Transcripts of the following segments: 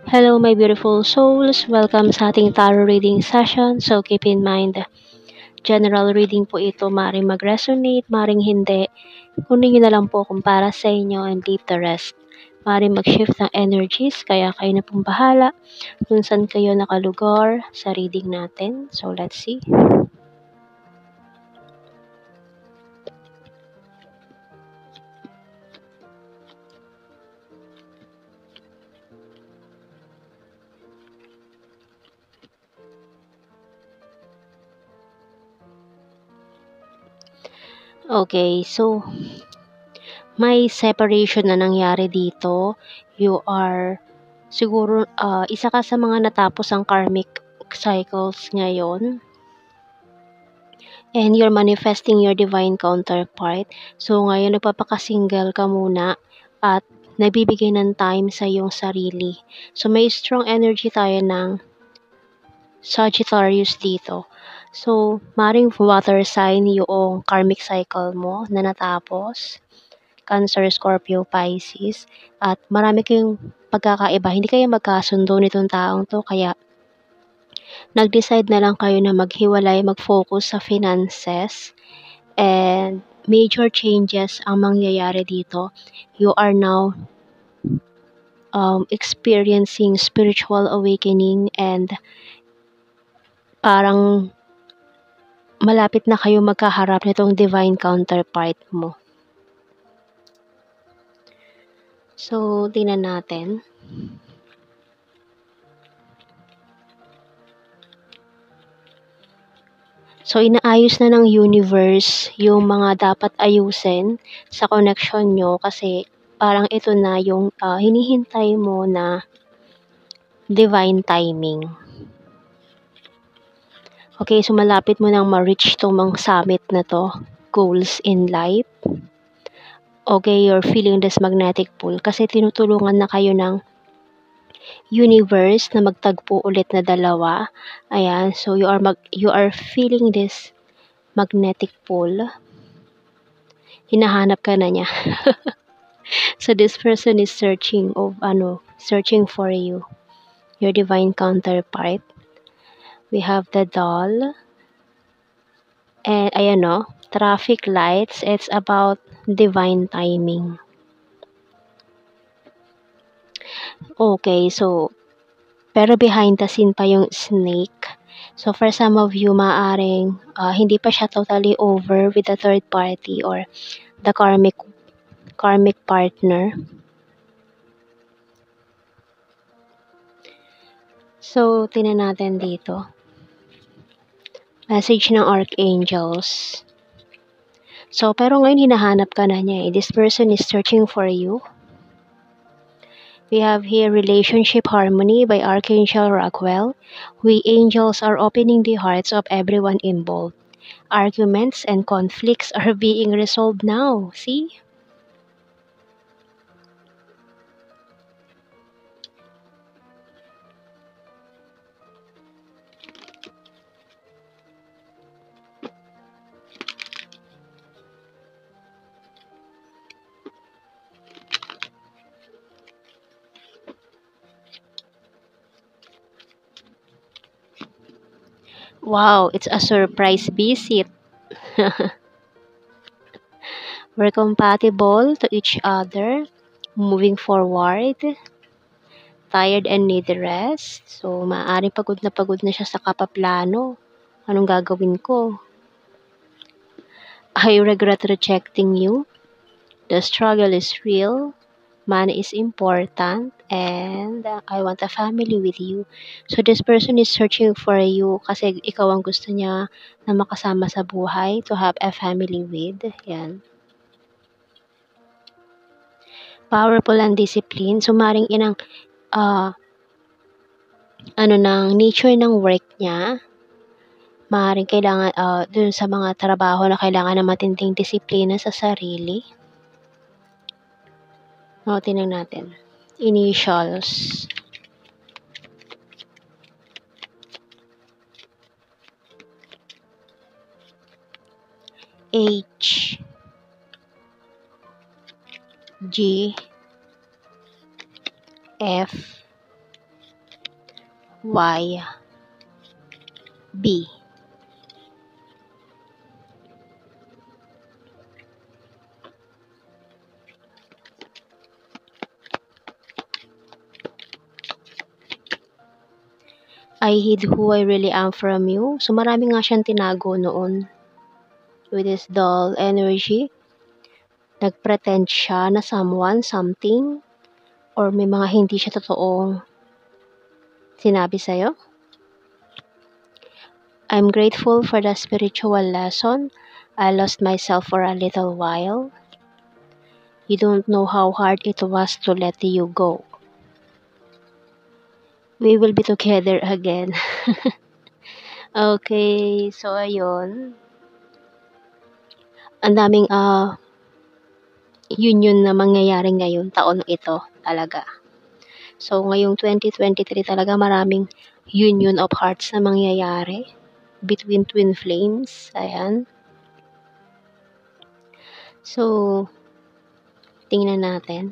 Hello, my beautiful souls. Welcome sa ating tarot reading session. So, keep in mind, general reading po ito. Maring mag-resonate, maring hindi. Kunin nyo na lang po kung para sa inyo and leave the rest. Maring mag-shift ng energies, kaya kayo na pong bahala kung saan kayo nakalugar sa reading natin. So, let's see. Okay, so may separation na nangyari dito. You are siguro isa ka sa mga natapos ang karmic cycles ngayon, and you're manifesting your divine counterpart. So ngayon nagpapaka-single ka muna at nagbibigay ng time sa iyong sarili. So may strong energy tayo ng Sagittarius dito. So maring water sign yung karmic cycle mo na natapos. Cancer, Scorpio, Pisces, at marami kayong pagkakaiba. Hindi kayo magkasundo nitong taong to, kaya nag-decide na lang kayo na maghiwalay, mag-focus sa finances, and major changes ang mangyayari dito. You are now experiencing spiritual awakening, and parang malapit na kayo magkaharap nitong divine counterpart mo. So, tingnan natin. So, inaayos na ng universe yung mga dapat ayusin sa connection nyo, kasi parang ito na yung hinihintay mo na divine timing. Okay, so malapit mo nang ma-reach itong mga summit na to, goals in life. Okay, you're feeling this magnetic pull kasi tinutulungan na kayo ng universe na magtagpo ulit na dalawa. Ayan, so you are feeling this magnetic pull. Hinahanap ka na niya. So this person is searching for you, your divine counterpart. We have the doll. And ayan traffic lights. It's about divine timing. Okay, so pero behind the scene pa yung snake. So for some of you, maaring hindi pa siya totally over with the third party or the karmic partner. So tingnan natin dito. Message ng archangels. So pero ngayon hinahanap ka na niya. This person is searching for you. We have here relationship harmony by Archangel Raquel. We angels are opening the hearts of everyone involved. Arguments and conflicts are being resolved now. See? Wow, it's a surprise visit. We're compatible to each other. Moving forward. Tired and need rest. So, maaaring pagod na siya sa kapaplano. Anong gagawin ko? I regret rejecting you. The struggle is real. Money is important, and I want a family with you. So this person is searching for you kasi ikaw ang gusto niya na makasama sa buhay, to have a family with. Yan. Powerful and discipline. So maring inang ng nature ng work niya. Maring kailangan dun sa mga trabaho na kailangan ng matinding disiplina sa sarili. Tingnan natin. Initials. H, G, F, Y, B. I hid who I really am from you. So marami nga siyang tinago noon with his dull energy. Nag-pretend siya na someone, something, or may mga hindi siya totoong sinabi sa'yo. I'm grateful for the spiritual lesson. I lost myself for a little while. You don't know how hard it was to let you go. We will be together again. Okay, so ayun. Ang daming union na mangyayari ngayon taon ito talaga. So ngayong 2023 talaga maraming union of hearts na mangyayari between twin flames. Ayan. So tingnan natin.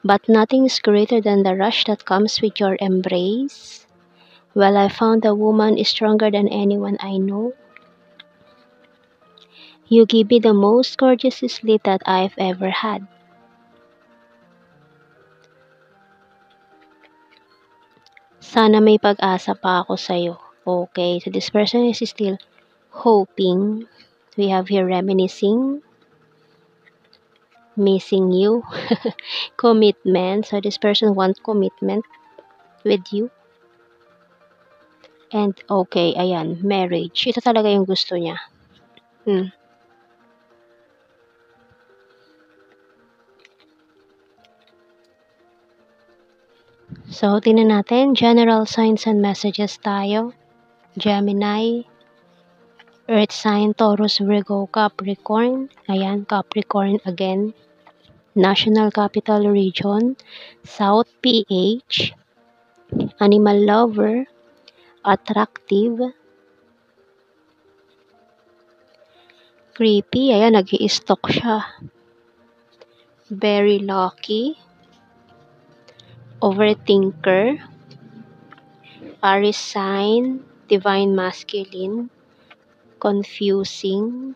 But nothing's greater than the rush that comes with your embrace. Well, I found a woman stronger than anyone I know. You give me the most gorgeous sleep that I've ever had. Sana may pag-asa pa ako sa'yo. Okay, so this person is still hoping. We have here reminiscing, missing you, commitment. So this person wants commitment with you. And okay, ayan, marriage. Ito talaga yung gusto niya. So, tingnan natin. General signs and messages tayo. Gemini, Earth sign, Taurus, Virgo, Capricorn. Ayan, Capricorn again. National Capital Region, South PH, Animal Lover, Attractive, Creepy. Ayan, nag-i-stalk siya. Very Lucky, Overthinker, Aries sign, Divine Masculine, Confusing,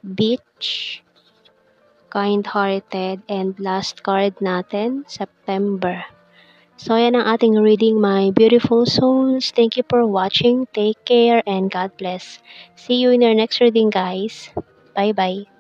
Beach, Kind-hearted, and last card natin, September. So, yan ang ating reading, my beautiful souls. Thank you for watching. Take care and God bless. See you in our next reading, guys. Bye-bye.